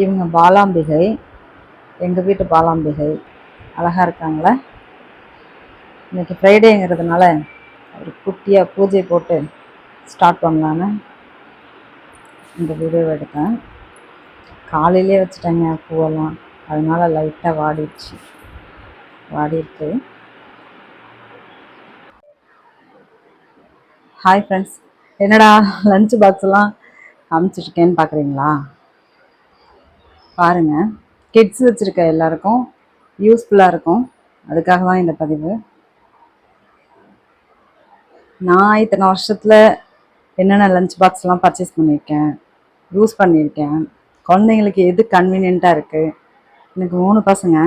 இவங்க பாலாம்பிகை, எங்கள் வீட்டு பாலாம்பிகை. அழகாக இருக்காங்களே. இன்றைக்கி ஃப்ரைடேங்கிறதுனால ஒரு குட்டியாக பூஜை போட்டு ஸ்டார்ட் பண்ணலான்னு இந்த வீடியோ எடுத்தேன். காலையிலே வச்சுட்டேங்க பூவெல்லாம், அதனால லைட்டாக வாடிருக்கு. ஹாய் ஃப்ரெண்ட்ஸ், என்னடா லஞ்ச் பாக்ஸ்லாம் காமிச்சிட்ருக்கேன்னு பார்க்குறீங்களா? பாருங்கள், கிட்ஸ் வச்சுருக்க எல்லாருக்கும் யூஸ்ஃபுல்லாக இருக்கும், அதுக்காக தான் இந்த பதிவு. நான் இத்தனை வருஷத்தில் என்னென்ன லஞ்ச் பாக்ஸ்லாம் பர்ச்சேஸ் பண்ணியிருக்கேன், யூஸ் பண்ணியிருக்கேன், குழந்தைங்களுக்கு எது கன்வீனியண்ட்டாக இருக்குது. எனக்கு 3 பசங்க,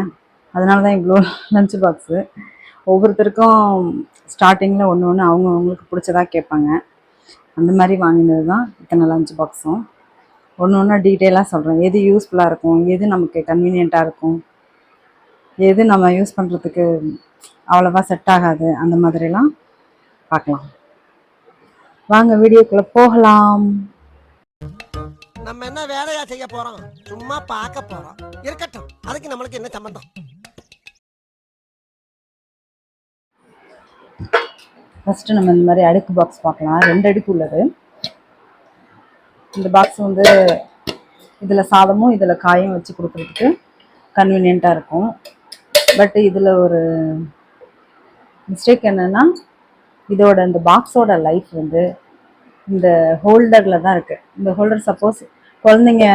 அதனால தான் இவ்வளோ லஞ்ச் பாக்ஸு. ஒவ்வொருத்தருக்கும் ஸ்டார்டிங்கில் ஒன்று அவங்களுக்கு பிடிச்சதாக கேட்பாங்க. அந்த மாதிரி வாங்கினது தான் இத்தனை லஞ்ச் பாக்ஸும். ஒன்று டீட்டெயிலாக சொல்கிறேன், எது யூஸ்ஃபுல்லாக இருக்கும், எது நமக்கு கன்வீனியண்ட்டாக இருக்கும், எது நம்ம யூஸ் பண்ணுறதுக்கு அவ்வளோவா செட் ஆகாது, அந்த மாதிரிலாம் பார்க்கலாம். வாங்க வீடியோக்குள்ளே போகலாம். நம்ம என்ன வேலையா செய்ய போகிறோம்? சும்மா பார்க்க போகிறோம். இருக்கட்டும், அதுக்கு நம்மளுக்கு என்ன சம்பந்தம்? ஃபஸ்ட்டு நம்ம இந்த மாதிரி அடுக்கு பாக்ஸ் பார்க்கலாம். 2 அடுக்கு உள்ளது. இந்த பாக்ஸ் வந்து இதில் சாதமும் இதில் காயும் வச்சு கொடுக்குறதுக்கு கன்வீனியண்ட்டாக இருக்கும். பட் இதில் ஒரு மிஸ்டேக் என்னென்னா, இதோட இந்த பாக்ஸோட லைஃப் வந்து இந்த ஹோல்டரில் தான் இருக்குது. இந்த ஹோல்டர் சப்போஸ் குழந்தைங்க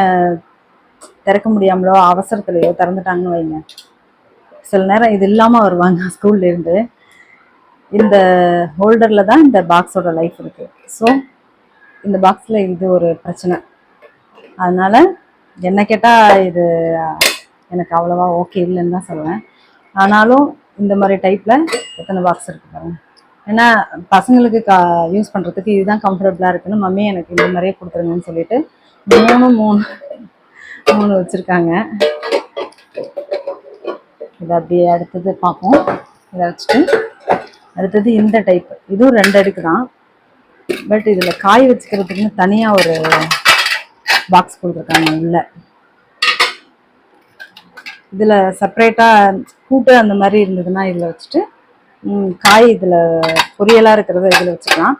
திறக்க முடியாமலோ அவசரத்துலையோ திறந்துட்டாங்கன்னு வைங்க, சில நேரம் இது இல்லாமல் வருவாங்க ஸ்கூல்லேருந்து. இந்த ஹோல்டரில் தான் இந்த பாக்ஸோட லைஃப் இருக்குது. ஸோ இந்த பாக்ஸில் இது ஒரு பிரச்சனை. அதனால் என்ன கேட்டால் இது எனக்கு அவ்வளோவா ஓகே இல்லைன்னு தான் சொல்லுவேன். ஆனாலும் இந்த மாதிரி டைப்பில் எத்தனை பாக்ஸ் இருக்குது பாருங்க. ஏன்னா பசங்களுக்கு யூஸ் பண்ணுறதுக்கு இதுதான் கம்ஃபர்டபுளாக இருக்குன்னு மம்மி எனக்கு இந்த மாதிரியே கொடுத்துருங்கன்னு சொல்லிட்டு மூணு வச்சுருக்காங்க. இதை அப்படியே அடுத்தது பார்ப்போம். இதை வச்சுட்டு அடுத்தது இந்த டைப், இதுவும் 2 அடுக்கு தான். பட் இதில் காய் வச்சுக்கிறதுக்குன்னு தனியாக ஒரு பாக்ஸ் கொடுத்துருக்காங்க உள்ள. இதில் செப்ரேட்டாக கூட்டு அந்த மாதிரி இருந்ததுன்னா இதில் வச்சுட்டு, காய் இதில் பொரியலாக இருக்கிறத இதில் வச்சுக்கலாம்,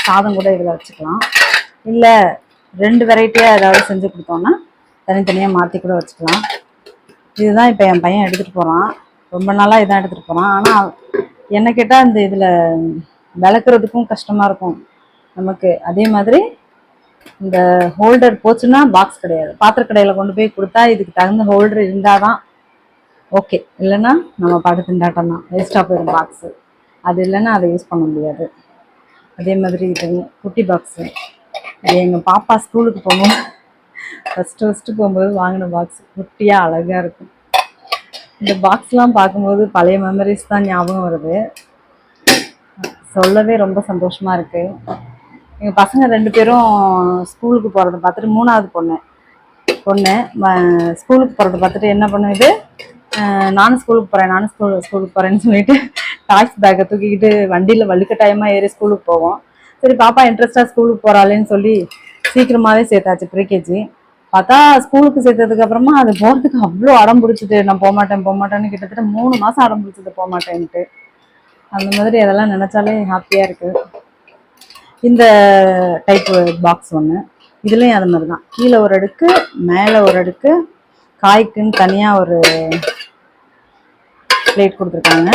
சாதம் கூட இதில் வச்சுக்கலாம். இல்லை 2 வெரைட்டியாக ஏதாவது செஞ்சு கொடுத்தோன்னா தனித்தனியாக மாற்றி கூட வச்சுக்கலாம். இதுதான் இப்போ என் பையன் எடுத்துகிட்டு போகிறான். ரொம்ப நாளாக இதான் எடுத்துகிட்டு போகிறான். ஆனால் என்ன கேட்டால் இந்த இதில் விளக்குறதுக்கும் கஷ்டமாக இருக்கும் நமக்கு. அதே மாதிரி இந்த ஹோல்டர் போச்சுன்னா பாக்ஸ் கிடையாது. பாத்திர கடையில் கொண்டு போய் கொடுத்தா இதுக்கு தகுந்த ஹோல்டர் இருந்தால் தான் ஓகே, இல்லைன்னா நம்ம பாட்டு திண்டாட்டம் தான், வேஸ்ட்டாக போயிடும் பாக்ஸு. அது இல்லைன்னா அதை யூஸ் பண்ண முடியாது. அதே மாதிரி இது குட்டி பாக்ஸு, இது எங்கள் பாப்பா ஸ்கூலுக்கு போகும்போது ஃபஸ்ட்டு போகும்போது வாங்கின பாக்ஸ், குட்டியாக அழகாக இருக்கும். இந்த பாக்ஸ்லாம் பார்க்கும்போது பழைய மெமரிஸ் தான் ஞாபகம் வருது. சொல்லவே ரொம்ப சந்தோஷமாக இருக்குது. எங்கள் பசங்க 2 பேரும் ஸ்கூலுக்கு போகிறத பார்த்துட்டு, 3வது பொண்ணு ஸ்கூலுக்கு போகிறத பார்த்துட்டு என்ன பண்ணுது, நானும் ஸ்கூலுக்கு போகிறேன்னு சொல்லிட்டு டாய்ஸ் பேக்கை தூக்கிக்கிட்டு வண்டியில் வலுக்கட்டாயமாக ஏறி ஸ்கூலுக்கு போவோம். சரி பாப்பா இன்ட்ரெஸ்டாக ஸ்கூலுக்கு போகிறாளேன்னு சொல்லி சீக்கிரமாகவே சேர்த்தாச்சு ப்ரீகேஜி. பார்த்தா ஸ்கூலுக்கு சேர்த்ததுக்கு அப்புறமா அது போகிறதுக்கு அவ்வளோ அடம் பிடிச்சிட்டு, நான் போகமாட்டேன்னு கிட்டத்தட்ட 3 மாதம் அடம் பிடிச்சது போகமாட்டேன்ட்டு. அந்த மாதிரி அதெல்லாம் நினச்சாலே ஹாப்பியாக இருக்குது. இந்த டைப்பு பாக்ஸ் ஒன்று, இதுலேயும் அது மாதிரி தான். கீழே ஒரு அடுக்கு, மேலே ஒரு அடுக்கு, காய்க்குன்னு தனியாக ஒரு பிளேட் கொடுத்துருக்காங்க.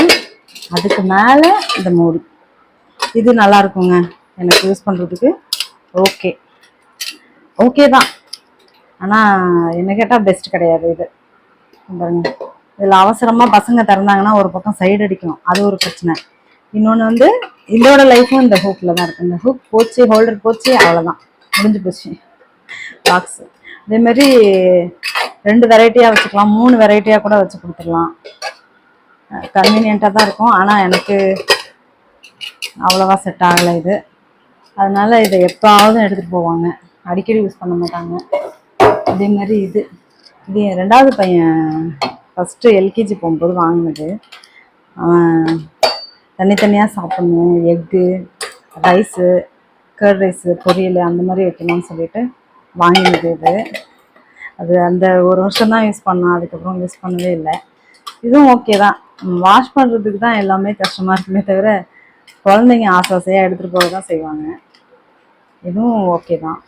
அதுக்கு மேலே இந்த மூடி. இது நல்லா இருக்குங்க, எனக்கு யூஸ் பண்ணுறதுக்கு ஓகே தான். ஆனால் என்ன கேட்டால் பெஸ்ட் கிடையாது இது. பாருங்க, இதில் அவசரமாக பசங்க திறந்தாங்கன்னா ஒரு பக்கம் சைடு அடிக்கணும், அது ஒரு பிரச்சனை. இன்னொன்று வந்து இதோட லைஃப்பும் இந்த ஹூக்கில் தான் இருக்குது. இந்த ஹூக் போச்சு, ஹோல்டர் போச்சு, அவ்வளோதான், முடிஞ்சு போச்சு பாக்ஸு. அதேமாதிரி 2 வெரைட்டியாக வச்சுக்கலாம், 3 வெரைட்டியாக கூட வச்சு கொடுத்துடலாம். கன்வீனியண்ட்டாக தான் இருக்கும். ஆனால் எனக்கு அவ்வளோவா செட் ஆகலை இது. அதனால் இதை எப்போவாவது எடுத்துகிட்டு போவாங்க, அடிக்கடி யூஸ் பண்ண மாட்டாங்க. அதே மாதிரி இது 2வது பையன் ஃபஸ்ட்டு எல்கேஜி போகும்போது வாங்கினது. அவன் தனித்தனியாக சாப்பிட்ணும், எக்கு, ரைஸு, கர்ட் ரைஸு, பொரியல் அந்த மாதிரி வைக்கணும்னு சொல்லிட்டு வாங்கினது இது. அது அந்த ஒரு வருஷம் தான் யூஸ் பண்ணோம், அதுக்கப்புறம் யூஸ் பண்ணவே இல்லை. இதுவும் ஓகே தான். வாஷ் பண்ணுறதுக்கு தான் எல்லாமே கஷ்டமாக இருக்குமே தவிர குழந்தைங்க ஆசையாக எடுத்துகிட்டு போக தான் செய்வாங்க. இதுவும் ஓகே தான்.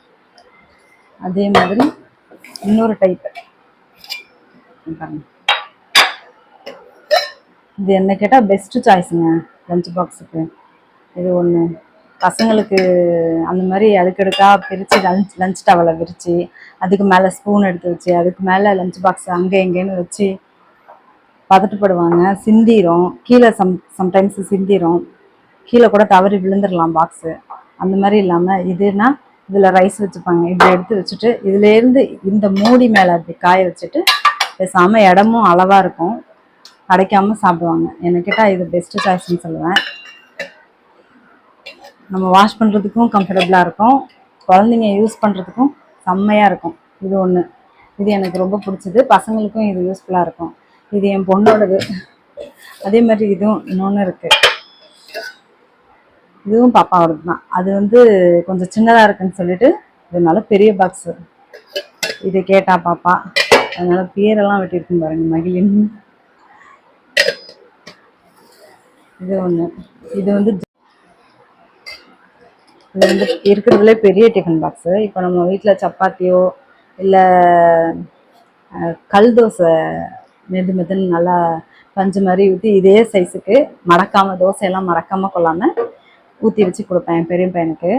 அதே மாதிரி இன்னொரு டைப்பு பாருங்க. இது என்ன கேட்டால் பெஸ்ட்டு சாய்ஸுங்க லஞ்ச் பாக்ஸுக்கு. இது ஒன்று பசங்களுக்கு அந்த மாதிரி அடுக்கடுக்காக பிரித்து லஞ்ச் டவலை விரித்து அதுக்கு மேலே ஸ்பூன் எடுத்து வச்சு அதுக்கு மேலே லஞ்ச் பாக்ஸ் அங்கே எங்கேன்னு வச்சு பதட்டப்படுவாங்க. சிந்திரும் கீழே, சம்டைம்ஸ் சிந்திரும், கீழே கூட தவறி விழுந்துடலாம் பாக்ஸு. அந்த மாதிரி இல்லாமல் இதுனா இதில் ரைஸ் வச்சுப்பாங்க. இப்படி எடுத்து வச்சுட்டு இதுலேருந்து இந்த மூடி மேலே அப்படி காய வச்சுட்டு பேசாமல் இடமும் அளவாக இருக்கும், அடைக்காமல் சாப்பிடுவாங்க. என்ன கேட்டால் இது பெஸ்ட்டு சாய்ஸ்ன்னு சொல்லுவேன். நம்ம வாஷ் பண்ணுறதுக்கும் கம்ஃபர்டபுளாக இருக்கும், குழந்தைங்க யூஸ் பண்ணுறதுக்கும் செம்மையாக இருக்கும். இது ஒன்று, இது எனக்கு ரொம்ப பிடிச்சது. பசங்களுக்கும் இது யூஸ்ஃபுல்லாக இருக்கும். இது என் பொண்ணோடது. அதே மாதிரி இதுவும் இன்னொன்று இருக்குது, இதுவும் பாப்பாவோடது தான். அது வந்து கொஞ்சம் சின்னதாக இருக்குன்னு சொல்லிட்டு இதனால பெரிய பாக்ஸு இது கேட்டா பாப்பா, அதனால பேரெல்லாம் வெட்டியிருக்கும் பாருங்க, மகிழின். இது ஒன்று. இது வந்து இருக்கிறதுல பெரிய டிஃபன் பாக்ஸு. இப்போ நம்ம வீட்டில் சப்பாத்தியோ இல்லை கல் தோசை மெதுன்னு நல்லா பஞ்சு மாதிரி ஊற்றி இதே சைஸுக்கு மறக்காமல், தோசையெல்லாம் மறக்காமல் கொள்ளாமல் ஊற்றி வச்சு கொடுப்பேன் என் பெரிய பையனுக்கு.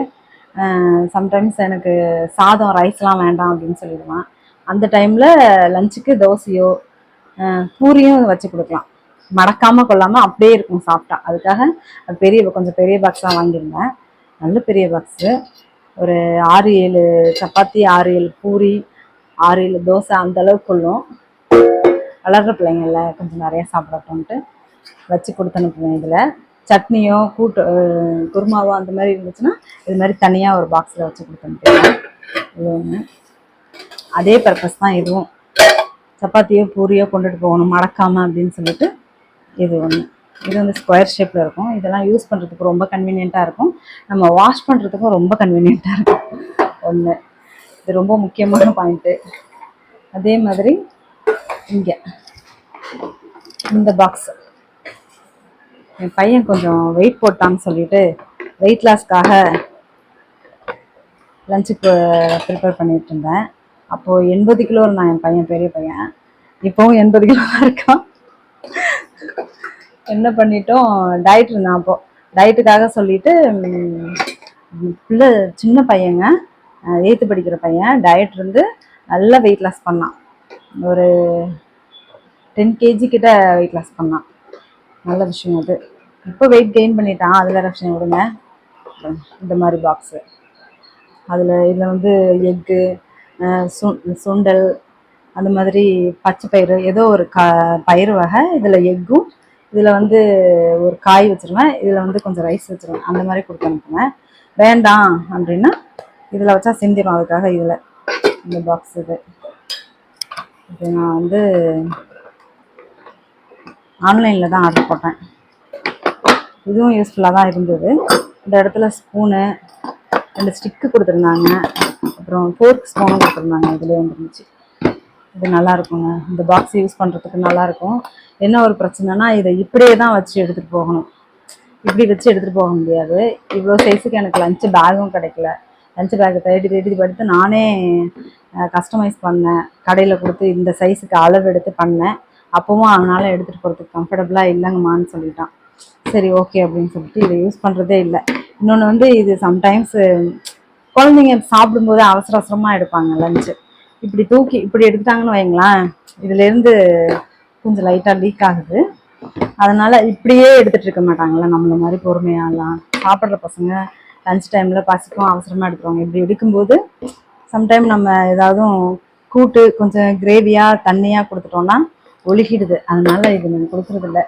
சம்டைம்ஸ் எனக்கு சாதம் ரைஸ்லாம் வேண்டாம் அப்படின்னு சொல்லிடுவான். அந்த டைமில் லஞ்சுக்கு தோசையோ பூரியும் வச்சு கொடுக்கலாம், மறக்காமல் கொள்ளாமல் அப்படியே இருக்கும் சாப்பிட்டா. அதுக்காக கொஞ்சம் பெரிய பாக்ஸாக வாங்கியிருந்தேன். நல்ல பெரிய பாக்ஸு. ஒரு 6-7 சப்பாத்தி, 6-7 பூரி, 6-7 தோசை அந்த அளவுக்கு கொள்ளும். வளர்கிற பிள்ளைங்கள கொஞ்சம் நிறையா சாப்பிடட்டும்ட்டு வச்சு கொடுத்து அனுப்புவேன். இதில் சட்னியோ குருமாவோ அந்த மாதிரி இருந்துச்சுன்னா இது மாதிரி தனியாக ஒரு பாக்ஸில் வச்சு கொடுத்து அனுப்புவேன். இது ஒன்று. அதே பர்பஸ் தான் இதுவும், சப்பாத்தியோ பூரியோ கொண்டுட்டு போகணும் மறக்காமல் அப்படின்னு சொல்லிட்டு இது ஒன்று. இது வந்து ஸ்கொயர் ஷேப்பில் இருக்கும். இதெல்லாம் யூஸ் பண்ணுறதுக்கு ரொம்ப கன்வீனியண்ட்டாக இருக்கும், நம்ம வாஷ் பண்ணுறதுக்கும் ரொம்ப கன்வீனியண்ட்டாக இருக்கும். ஒன்று, இது ரொம்ப முக்கியமான பாயிண்ட்டு. அதே மாதிரி இங்கே இந்த பாக்ஸ் என் பையன் கொஞ்சம் வெயிட் போட்டான்னு சொல்லிட்டு வெயிட் லாஸ்க்காக லஞ்சுக்கு ப்ரிப்பேர் பண்ணிட்டு இருந்தேன். அப்போது 80 கிலோ இருந்தான் என் பையன், பெரிய பையன். இப்போவும் 80 கிலோ தான் இருக்கான். என்ன பண்ணிட்டோம், டயட் இருந்தான். அப்போது டயட்டுக்காக சொல்லிட்டு பிள்ளை சின்ன பையங்க, 8th படிக்கிற பையன், டயட் இருந்து நல்லா வெயிட் லாஸ் பண்ணான். ஒரு 10 kg கிட்ட வெயிட் லாஸ் பண்ணான். நல்ல விஷயம் அது. இப்போ வெயிட் கெயின் பண்ணிட்டான், அது வேறு விஷயம். விடுங்க. இந்த மாதிரி பாக்ஸு, இதில் வந்து எக்கு, சுண்டல், அந்த மாதிரி பச்சை பயிறு, ஏதோ ஒரு பயிறு வகை, இதில் எக்கும், இதில் வந்து ஒரு காய் வச்சுருவேன், இதில் வந்து கொஞ்சம் ரைஸ் வச்சுருவேன். அந்த மாதிரி கொடுத்து அனுப்புவேன். வேண்டாம் அப்படின்னா இதில் வச்சா சிந்திடும், அதுக்காக இதில் இந்த பாக்ஸ் இது நான் வந்து ஆன்லைனில் தான் ஆர்டர் போட்டேன். இதுவும் யூஸ்ஃபுல்லாக தான் இருந்தது. இந்த இடத்துல ஸ்பூனு 2 ஸ்டிக்கு கொடுத்துருந்தாங்க, அப்புறம் ஃபோர்க் ஸ்பூனும் கொடுத்துருந்தாங்க. இதுலேயே வந்துருந்துச்சு. இது நல்லாயிருக்குங்க, இந்த பாக்ஸ் யூஸ் பண்ணுறதுக்கு நல்லாயிருக்கும். என்ன ஒரு பிரச்சனைனா இதை இப்படியே தான் வச்சு எடுத்துகிட்டு போகணும், இப்படி வச்சு எடுத்துகிட்டு போக முடியாது. இவ்வளோ சைஸுக்கு எனக்கு லஞ்சு பேகும் கிடைக்கல. லஞ்சு பேக்கை தேடி படுத்து நானே கஸ்டமைஸ் பண்ணேன், கடையில் கொடுத்து இந்த சைஸுக்கு அளவு எடுத்து பண்ணேன். அப்போவும் அவனால் எடுத்துகிட்டு போகிறதுக்கு கம்ஃபர்டபுளாக இல்லைங்கம்மான்னு சொல்லிட்டான். சரி ஓகே அப்படின்னு சொல்லிட்டு இதை யூஸ் பண்ணுறதே இல்லை. இன்னொன்று வந்து இது சம்டைம்ஸு குழந்தைங்க சாப்பிடும்போது அவசரமாக எடுப்பாங்க லஞ்சு. இப்படி எடுத்துட்டாங்கன்னு வைங்களேன், இதுலேருந்து கொஞ்சம் லைட்டாக லீக் ஆகுது. அதனால் இப்படியே எடுத்துகிட்டு இருக்க மாட்டாங்களா, நம்மள மாதிரி பொறுமையாகலாம். சாப்பிட்ற பசங்க லஞ்ச் டைமில் பசிக்கும், அவசரமாக எடுத்துருவாங்க. இப்படி எடுக்கும்போது சம்டைம் நம்ம ஏதாவது கூட்டு கொஞ்சம் கிரேவியாக தண்ணியாக கொடுத்துட்டோன்னா ஒழுகிடுது. அதனால இது நம்ம கொடுக்குறதில்ல.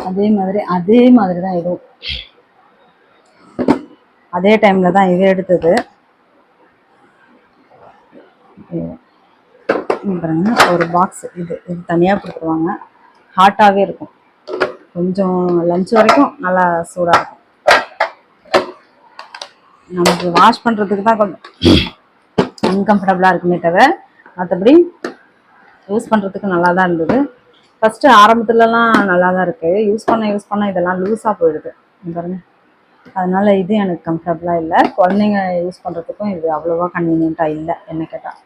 அதே மாதிரி தான் இதுவும் அதே டைமில் தான் இது எடுத்தது. பாருங்க, ஒரு பாக்ஸ் இது தனியாக கொடுத்துருவாங்க. ஹாட்டாகவே இருக்கும், கொஞ்சம் லஞ்ச் வரைக்கும் நல்லா சூடாக இருக்கும். நமக்கு வாஷ் பண்ணுறதுக்கு தான் கொஞ்சம் அன்கம்ஃபர்டபுளாக இருக்குமே தவிர மற்றபடி யூஸ் பண்ணுறதுக்கு நல்லா தான் இருந்தது. ஃபஸ்ட்டு ஆரம்பத்துலலாம் நல்லா தான் இருக்குது, யூஸ் பண்ண இதெல்லாம் லூஸாக போயிடுது பாருங்க. அதனால் இது எனக்கு கம்ஃபர்டபுளாக இல்லை. குழந்தைங்க யூஸ் பண்ணுறதுக்கும் இது அவ்வளோவா கன்வீனியண்ட்டாக இல்லை என்ன கேட்டால்.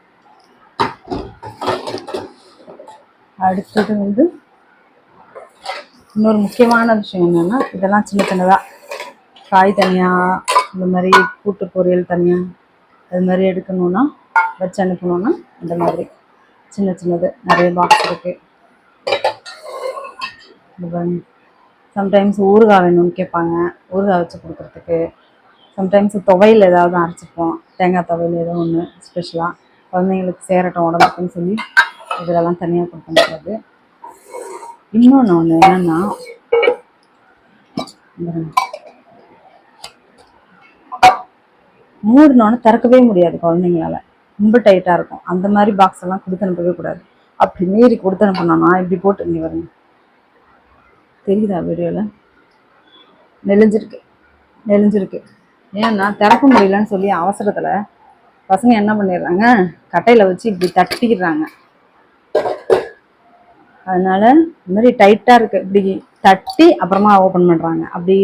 அடுத்தது வந்து இன்னொரு முக்கியமான விஷயம் என்னென்னா, இதெல்லாம் சின்ன சின்னதாக காய் தனியாக, இந்த மாதிரி கூட்டு பொரியல் தனியாக, அது மாதிரி எடுக்கணுன்னா வச்சு அனுப்பணுன்னா இந்த மாதிரி சின்ன சின்னது நிறைய பாக்ஸ் இருக்குது. சம்டைம்ஸ் ஊறுகாய் வேணும்னு கேட்பாங்க, ஊறுகாய் வச்சு கொடுக்குறதுக்கு. சம்டைம்ஸ் துவையல் ஏதாவது அரைச்சிப்போம், தேங்காய் துவையல் ஏதோ ஒன்று ஸ்பெஷலாக குழந்தைங்களுக்கு சேரட்டும் உடம்புக்குன்னு சொல்லி இதெல்லாம் தனியாக கொடுக்க முடியாது. இன்னொன்று ஒன்று என்னென்னா, மூடினோன்னு திறக்கவே முடியாது குழந்தைங்களால, ரொம்ப டைட்டாக இருக்கும். அந்த மாதிரி பாக்ஸ் எல்லாம் கொடுத்து அனுப்பவே கூடாது. அப்படி மீறி கொடுத்து அனுப்பினோன்னா இப்படி போட்டு இங்கே வருங்க, தெரியுதா வீடியோவில் நெளிஞ்சிருக்கு. ஏன்னா திறக்க முடியலன்னு சொல்லி அவசரத்தில் பசங்க என்ன பண்ணிடுறாங்க, கட்டையில் வச்சு இப்படி தட்டிக்கிறாங்க. அதனால இந்த மாதிரி டைட்டாக இருக்குது, இப்படி தட்டி அப்புறமா ஓப்பன் பண்ணுறாங்க. அப்படி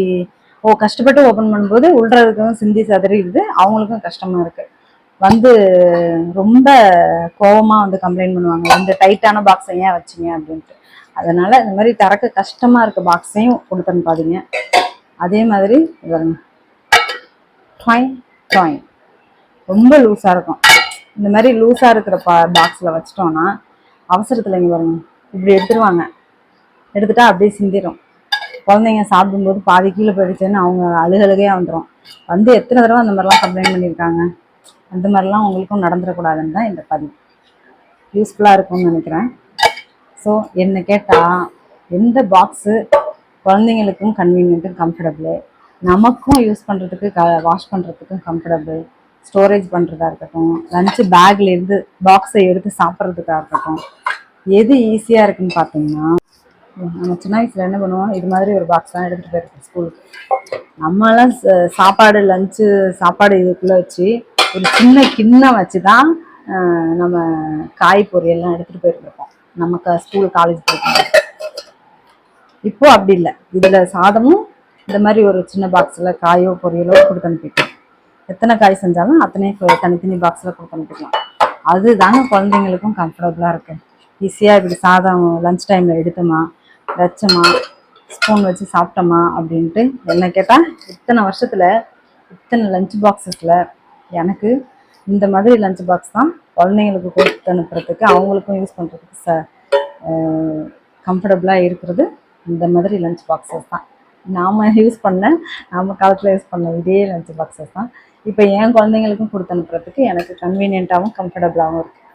கஷ்டப்பட்டு ஓப்பன் பண்ணும்போது உள்றதுக்கும் சிந்தி சதறிடுது, அவங்களுக்கும் கஷ்டமாக இருக்குது. வந்து ரொம்ப கோபமாக வந்து கம்ப்ளைண்ட் பண்ணுவாங்க, இந்த டைட்டான பாக்ஸை ஏன் வச்சிங்க அப்படின்ட்டு. அதனால் இந்த மாதிரி திறக்க கஷ்டமாக இருக்க பாக்ஸையும் கொடுத்து அனுப்பாதீங்க. அதே மாதிரி பாருங்க, டாய் ரொம்ப லூஸாக இருக்கும். இந்த மாதிரி லூஸாக இருக்கிற பாக்ஸில் வச்சிட்டோன்னா அவசரத்தில் இங்கே பாருங்க இப்படி எடுத்துருவாங்க, எடுத்துட்டா அப்படியே சிந்திடும். குழந்தைங்க சாப்பிடும்போது பாதி கீழே போயிடுச்சுன்னு அவங்க அழுகழுகையாக வந்துடும். வந்து எத்தனை தடவை அந்த மாதிரிலாம் கம்ப்ளைண்ட் பண்ணியிருக்காங்க. அந்த மாதிரிலாம் உங்களுக்கும் நடந்துடக்கூடாதுன்னு தான் இந்த பதிவு. யூஸ்ஃபுல்லாக இருக்கும்னு நினைக்கிறேன். ஸோ என்ன கேட்டால் எந்த பாக்ஸு குழந்தைங்களுக்கும் கன்வீனியன்ட்டும் கம்ஃபர்டபுளு, நமக்கும் யூஸ் பண்ணுறதுக்கு வாஷ் பண்ணுறதுக்கும் கம்ஃபர்டபுள், ஸ்டோரேஜ் பண்ணுறதா இருக்கட்டும், லஞ்சு பேக்லேருந்து பாக்ஸை எடுத்து சாப்பிட்றதுக்காக இருக்கட்டும், எது ஈஸியாக இருக்குன்னு பார்த்தீங்கன்னா, நம்ம சின்ன வயசில் என்ன பண்ணுவோம், இது மாதிரி ஒரு பாக்ஸ் தான் எடுத்துகிட்டு போயிருக்கோம் ஸ்கூலுக்கு. நம்மளாம் சாப்பாடு லஞ்சு சாப்பாடு இதுக்குள்ளே வச்சு ஒரு சின்ன கிண்ணம் வச்சு தான் நம்ம காய் பொரியெல்லாம் எடுத்துகிட்டு போயிருக்கோம் நமக்கு ஸ்கூல் காலேஜ் போயிருக்கோம். இப்போ அப்படி இல்லை, இதில் சாதமும் இந்த மாதிரி ஒரு சின்ன பாக்ஸில் காயோ பொரியலோ கொடுத்து அனுப்பிக்கலாம். எத்தனை காய் செஞ்சாலும் அத்தனை தனித்தனி பாக்ஸில் கொடுத்து அனுப்பிக்கலாம். அது தாங்க குழந்தைங்களுக்கும் கம்ஃபர்டபுளாக இருக்குது. ஈஸியாக இப்படி சாதம் லஞ்ச் டைமில் எடுத்தோமா வச்சோமா ஸ்பூன் வச்சு சாப்பிட்டோமா அப்படின்ட்டு. என்ன கேட்டால் இத்தனை வருஷத்தில் இத்தனை லஞ்ச் பாக்ஸஸில் எனக்கு இந்த மாதிரி லஞ்ச் பாக்ஸ் தான் குழந்தைங்களுக்கு கொடுத்து அனுப்புறதுக்கு, அவங்களுக்கும் யூஸ் பண்ணுறதுக்கு கம்ஃபர்டபுளாக இருக்கிறது. இந்த மாதிரி லஞ்ச் பாக்ஸஸ் தான் நாம் காலத்தில் யூஸ் பண்ண இதே லஞ்ச் பாக்ஸஸ் தான் இப்போ என் குழந்தைங்களுக்கும் கொடுத்து அனுப்புறதுக்கு எனக்கு கன்வீனியண்ட்டாகவும் கம்ஃபர்டபுளாகவும் இருக்குது.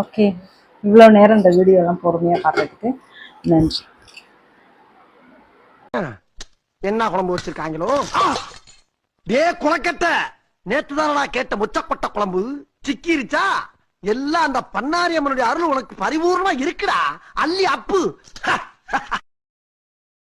ஓகே, இவ்வளோ நேரம் இந்த வீடியோலாம் பொறுமையாக பார்க்கறதுக்கு நன்றி. என்ன குழம்பு வச்சிருக்காங்களோ? குளக்கட்ட நேத்து தானடா கேட்ட முச்சப்பட்ட குழம்பு சிக்கிருச்சா? எல்லாம் அந்த பண்ணாரி அம்மனுடைய அருள் உனக்கு பரிபூர்ணமா இருக்குடா. அள்ளி அப்பு.